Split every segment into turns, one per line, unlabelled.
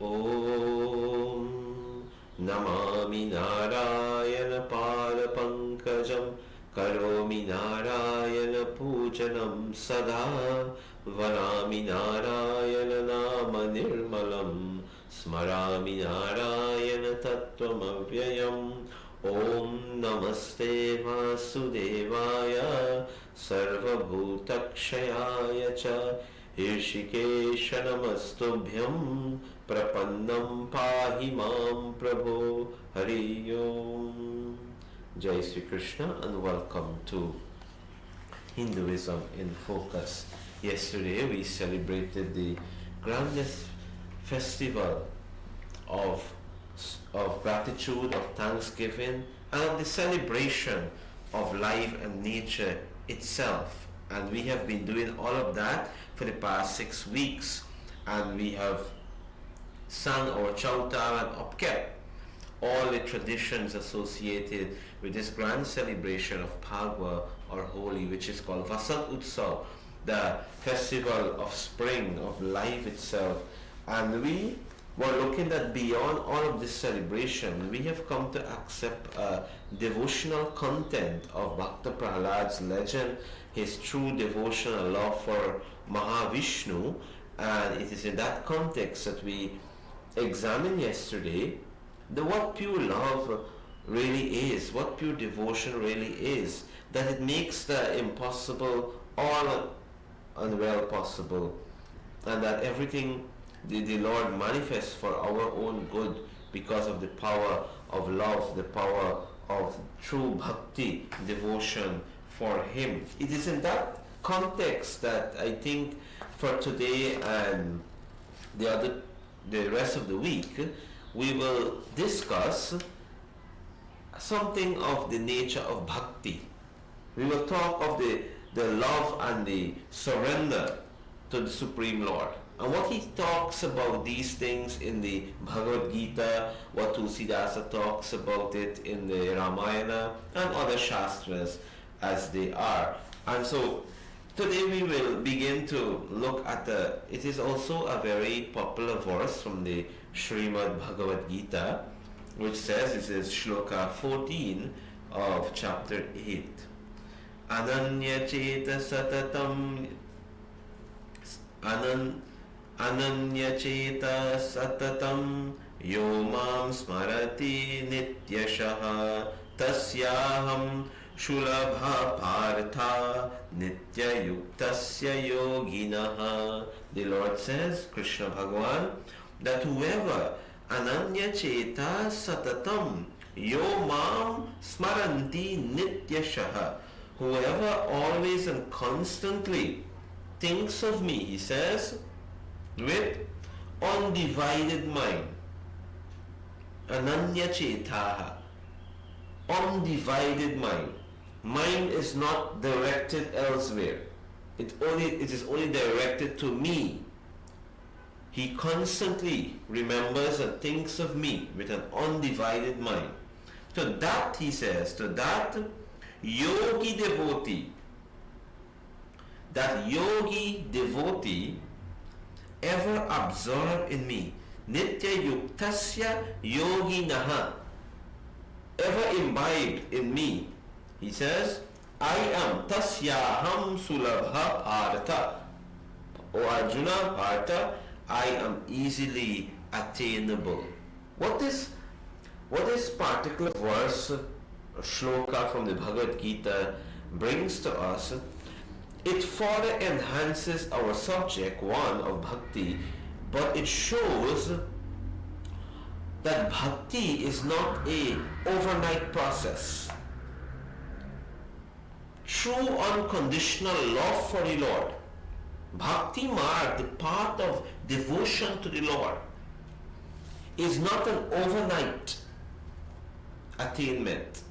Om Namami Narayana Pada Pankajam Karomi Narayana Pujanam Sada Varami Narayana Nama Nirmalam Smarami Narayana Tattvam Avyayam Om Namaste Vasudevaya Sarvabhutakshayaya Cha Irshikesha Namastubhyam Prapannam Pahi Mam Prabhu Hari Om. Jai Sri Krishna and welcome to Hinduism in Focus. Yesterday we celebrated the grandest festival of gratitude, of thanksgiving, and of the celebration of life and nature itself. And we have been doing all of that for the past 6 weeks, and we have sung our chautar and upkept all the traditions associated with this grand celebration of Phagwa or Holi, which is called Vasant Utsav, the festival of spring, of life itself. And we were looking at beyond all of this celebration, we have come to accept a devotional content of Bhakta Prahlad's legend, his true devotional love for Mahavishnu, and it is in that context that we examined yesterday what pure love really is, what pure devotion really is, that it makes the impossible all and well possible, and that everything the Lord manifests for our own good because of the power of love, the power of true bhakti, devotion for Him. It is in that context that I think for today and the rest of the week we will discuss something of the nature of bhakti. We will talk of the love and the surrender to the Supreme Lord. And what he talks about these things in the Bhagavad Geeta, what Tulsidasa talks about it in the Ramayana and other Shastras as they are. And so today we will begin to look at it is also a very popular verse from the Srimad Bhagavad Geeta, which says, it is Shloka 14 of chapter 8. Ananya Cheta Satatam Ananya Cheta Satatam Yo Mam Smarati Nityashaha Tasyaham Shulabha Partha Nitya Yuktasya Yoginaha. The Lord says, Krishna Bhagavan, that whoever Ananya Cheta Satatam Yo Mam Smaranti Nityashaha, whoever always and constantly thinks of me, he says, with undivided mind. Ananya Chetaha, undivided mind. Mind is not directed elsewhere. It is only directed to me. He constantly remembers and thinks of me with an undivided mind. To that, he says, to that yogi devotee, that yogi devotee ever absorbed in me, nitya yuktasya yoginaha, ever imbibed in me, he says, I am tasyaham sulabha partha. O Arjuna, Partha, I am easily attainable. What this particular verse, shloka from the Bhagavad Gita brings to us, it further enhances our subject one of bhakti, but it shows that bhakti is not a overnight process. True unconditional love for the Lord, bhakti marg, the path of devotion to the Lord, is not an overnight attainment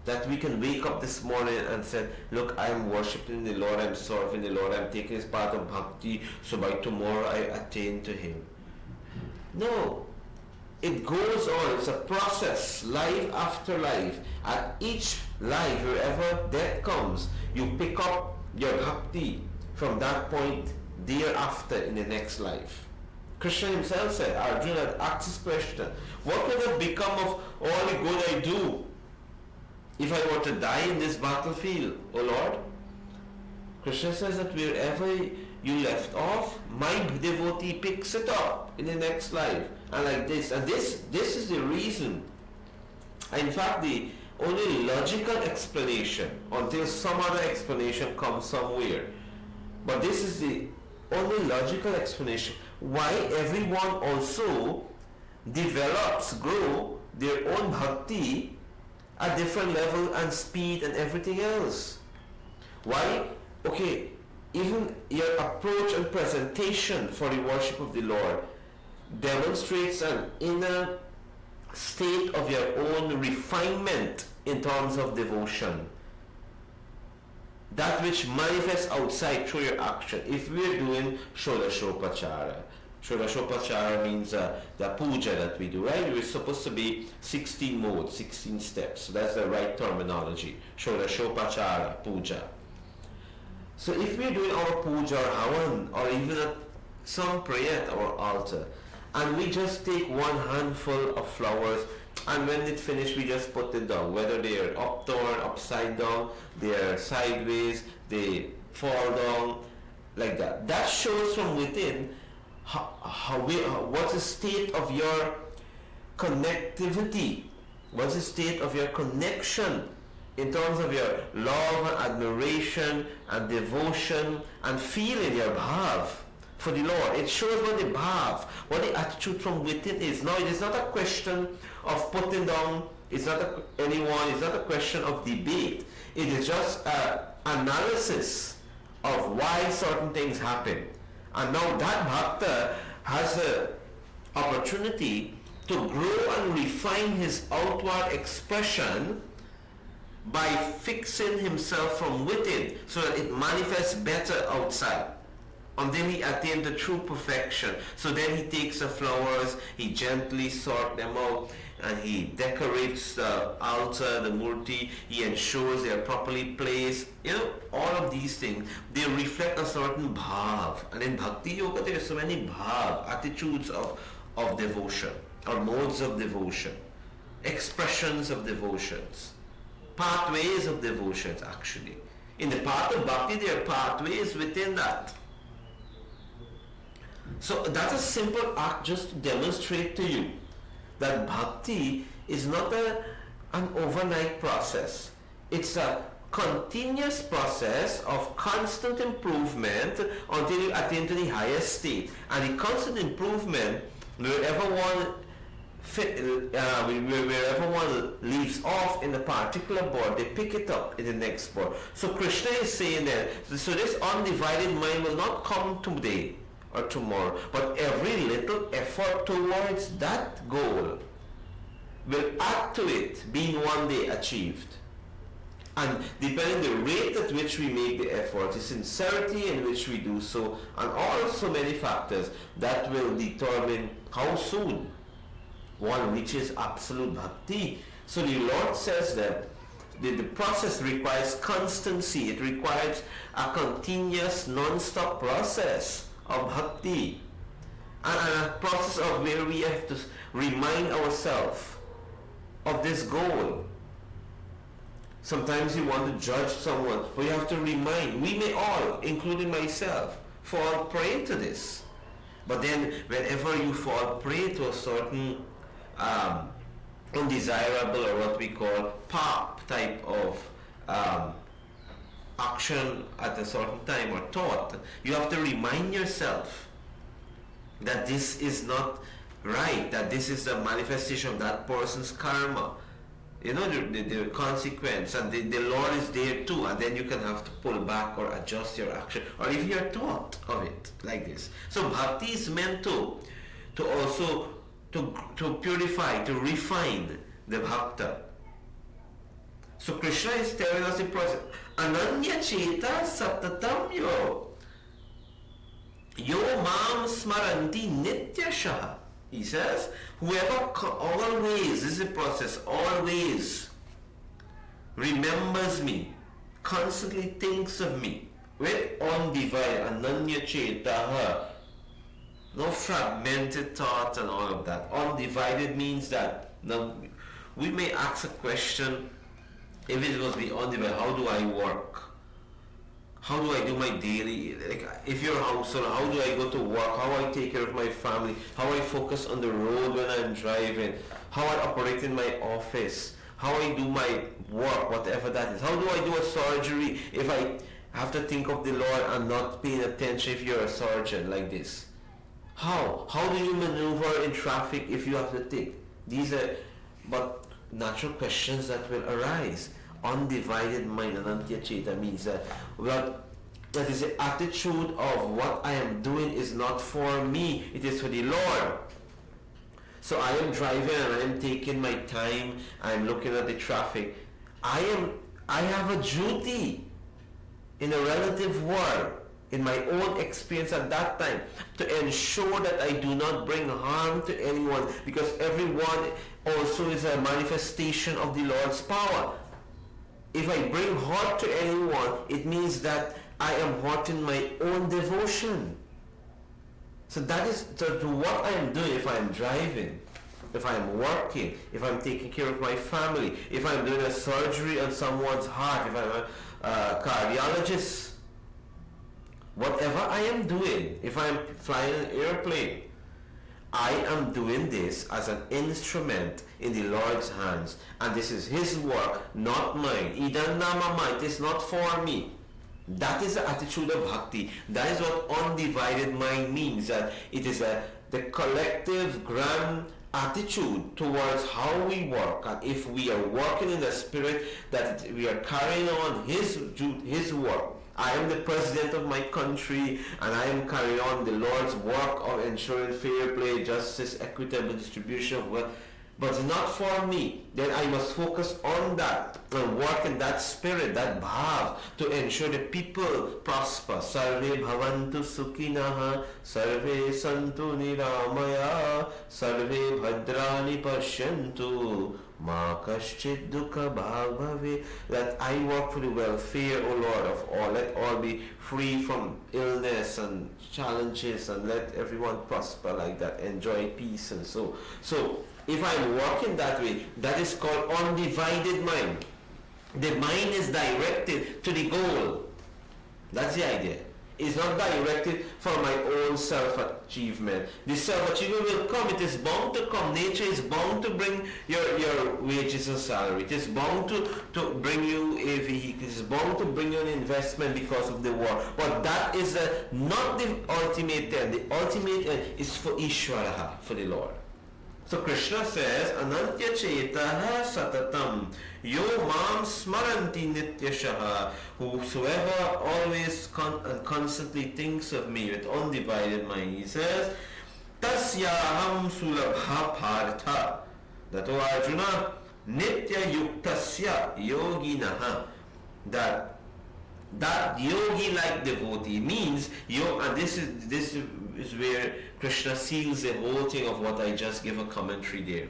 that we can wake up this morning and say, look, I am worshipping the Lord, I am serving the Lord, I am taking His path of bhakti, so by tomorrow I attain to Him. No, it goes on. It's a process, life after life. At each life, wherever death comes, you pick up your bhakti from that point thereafter in the next life. Krishna himself said, Arjuna had asked this question, what would have become of all the good I do if I were to die in this battlefield, O Lord? Krishna says that wherever you left off, my devotee picks it up in the next life. And like this. And this is the reason. In fact, the only logical explanation, until some other explanation comes somewhere, but this is the only logical explanation why everyone also develops, grow their own bhakti at different level and speed and everything else. Why? Okay, even your approach and presentation for the worship of the Lord demonstrates an inner state of your own refinement in terms of devotion. That which manifests outside through your action. If we're doing Shodashopachara, Shodashopachara means the puja that we do, right? We're supposed to be 16 modes, 16 steps. So that's the right terminology. Shodashopachara, puja. So if we're doing our puja or havan, or even some prayer at our altar, and we just take one handful of flowers, and when it's finished we just put it down, whether they are upturned, upside down, they are sideways, they fall down, like that. That shows from within what's the state of your connectivity, what's the state of your connection in terms of your love and admiration and devotion and feeling your bhav for the Lord. It shows what the bhav, what the attitude from within is. Now, it is not a question of putting down, it's not it's not a question of debate. It is just an analysis of why certain things happen. And now that bhakta has the opportunity to grow and refine his outward expression by fixing himself from within so that it manifests better outside until he attains the true perfection. So then he takes the flowers, he gently sorts them out, and he decorates the altar, the murti, he ensures they are properly placed. You know, all of these things, they reflect a certain bhav. And in Bhakti Yoga there are so many bhav, attitudes of devotion, or modes of devotion, expressions of devotions, pathways of devotions actually. In the path of Bhakti there are pathways within that. So that's a simple act just to demonstrate to you that Bhakti is not an overnight process. It's a continuous process of constant improvement until you attain to the highest state. And the constant improvement, wherever one leaves off in a particular board, they pick it up in the next board. So Krishna is saying that, so this undivided mind will not come today or tomorrow, but every little effort towards that goal will add to it being one day achieved. And depending the rate at which we make the effort, the sincerity in which we do so, and also many factors that will determine how soon one reaches absolute bhakti. So the Lord says that the process requires constancy. It requires a continuous non-stop process of bhakti, and a process of where we have to remind ourselves of this goal. Sometimes you want to judge someone, but you have to remind. We may all, including myself, fall prey to this. But then whenever you fall prey to a certain undesirable, or what we call pop type of action at a certain time or thought, you have to remind yourself that this is not right, that this is the manifestation of that person's karma, you know, the consequence, and the Lord is there too, and then you can have to pull back or adjust your action or even your thought of it like this. So bhakti is meant to also to purify, to refine the bhakta. So Krishna is telling us the process. Ananya cheta satatam yo mam smaranti nityashaha. He says, whoever always, this is the process, always remembers me, constantly thinks of me, with undivided, ananya chetaha, no fragmented thought and all of that. Undivided means that. Now, we may ask a question, if it was be undivided, how do I work? How do I do my daily, like if you're a household, how do I go to work? How I take care of my family? How I focus on the road when I'm driving? How I operate in my office? How I do my work, whatever that is? How do I do a surgery if I have to think of the Lord and not paying attention if you're a surgeon like this? How? How do you maneuver in traffic if you have to think? These are but natural questions that will arise. Undivided mind, Anantya Cheta, means that that is the attitude of what I am doing is not for me, it is for the Lord. So I am driving and I am taking my time, I am looking at the traffic. I have a duty in a relative world, in my own experience at that time, to ensure that I do not bring harm to anyone, because everyone also is a manifestation of the Lord's power. If I bring hurt to anyone, it means that I am hurting my own devotion. So that is to what I am doing. If I am driving, if I am working, if I am taking care of my family, if I am doing a surgery on someone's heart, if I am a cardiologist, whatever I am doing, if I am flying an airplane, I am doing this as an instrument in the Lord's hands, and this is His work, not mine. It is not for me. That is the attitude of bhakti. That is what undivided mind means. That it is the collective grand attitude towards how we work, and if we are working in the spirit, that we are carrying on His work. I am the president of my country, and I am carrying on the Lord's work of ensuring fair play, justice, equitable distribution of wealth. But it's not for me. Then I must focus on that and work in that spirit, that bhav, to ensure the people prosper. Sarve bhavantu sukhinaha, sarve santu niramaya, sarve bhadrani pashyantu, ma kaschid dukha bhavave. That I work for the welfare, O Lord, of all. Let all be free from illness and challenges, and let everyone prosper like that, enjoy peace and so. If I'm working that way, that is called undivided mind. The mind is directed to the goal. That's the idea. It's not directed for my own self-achievement. The self-achievement will come. It is bound to come. Nature is bound to bring your wages and salary. It is bound to bring you a vehicle. It is bound to bring you an investment because of the war. But that is not the ultimate end. The ultimate end is for Ishvaraha, for the Lord. So Krishna says, Anantya Chetaha Satatam Yo Mam Smaranti Nityashaha. Whosoever always and constantly thinks of me with undivided mind, he says, Tasyaham Sulabha Partha. That, O Arjuna, Nitya Yuktasya Yoginaha. That yogi-like devotee means, and this is where Krishna seals the whole thing of what I just gave a commentary there.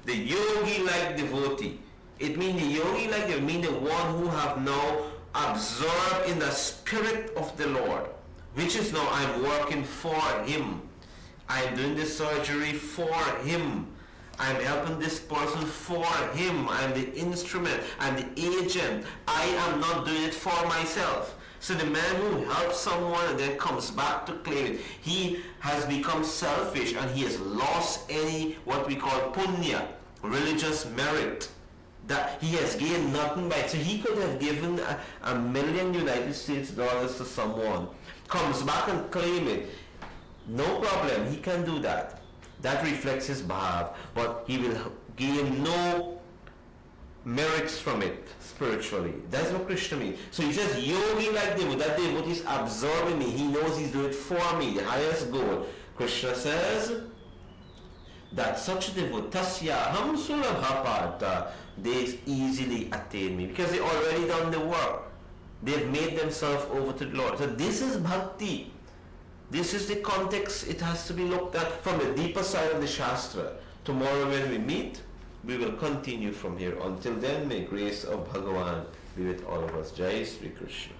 The yogi-like devotee. It means the yogi-like devotee means the one who have now absorbed in the spirit of the Lord, which is now I'm working for Him. I'm doing this surgery for Him. I'm helping this person for Him. I'm the instrument. I'm the agent. I am not doing it for myself. So the man who helps someone and then comes back to claim it, he has become selfish and he has lost any what we call punya, religious merit. That he has gained nothing by it. So he could have given $1 million United States dollars to someone, comes back and claim it. No problem, he can do that. That reflects his bhav, but he will gain no merits from it spiritually. That's what Krishna means. So he says, yogi like devotee, that devotee is absorbing me. He knows he's doing it for me, the highest goal. Krishna says that such devotee, tasyaham sulabhaparta, they easily attain me because they already done the work. They've made themselves over to the Lord. So this is bhakti. This is the context. It has to be looked at from the deeper side of the Shastra. Tomorrow when we meet, we will continue from here. Until then, may grace of Bhagavan be with all of us. Jai Sri Krishna.